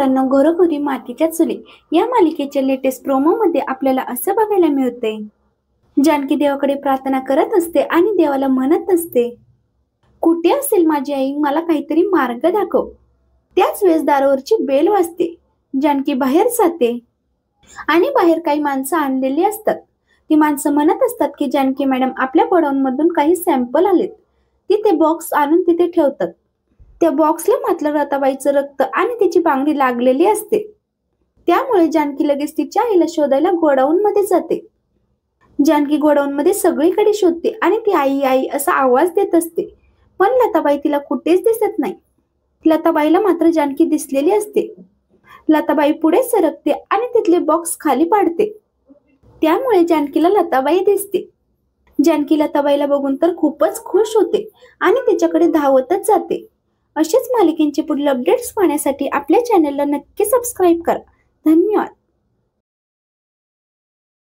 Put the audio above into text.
मित्रांनो, घरोघरी मातीच्या चुली या मालिकेच्या लेटेस्ट प्रोमो मध्ये आपल्याला असं बघायला मिळते, जानकी देवाकडे प्रार्थना करत असते आणि देवाला म्हणत असते, कुठे असेल माझी आई, मला काहीतरी मार्ग दाखव. त्याच वेळेस दारावरची बेल वाजते. जानकी बाहेर जाते आणि बाहेर काही माणसं आणलेली असतात. ती माणसं म्हणत असतात की जानकी मॅडम, आपल्या गोडाऊनमधून काही सॅम्पल आलेत. ती ते बॉक्स आणून तिथे ठेवतात. त्या बॉक्सला मात्र रताबाईचं रक्त आणि तिची बांगडी लागलेली असते. त्यामुळे जानकी लगेच तिच्या आईला शोधायला गोडाऊन मध्ये जाते. जानकी गोडाऊन मध्ये सगळीकडे शोधते आणि ती आई आई असा आवाज देत असते, पण लताबाई तिला कुठेच दिसत नाही. लताबाईला मात्र जानकी दिसलेली असते. लताबाई पुढे सरकते आणि तिथले बॉक्स खाली पाडते. त्यामुळे जानकीला लताबाई दिसते. जानकी लताबाईला बघून तर खूपच खुश होते आणि तिच्याकडे धावतच जाते. असेच मालिकेचे पुढील अपडेट्स पाहण्यासाठी आपल्या चॅनलला नक्की सबस्क्राईब करा. धन्यवाद.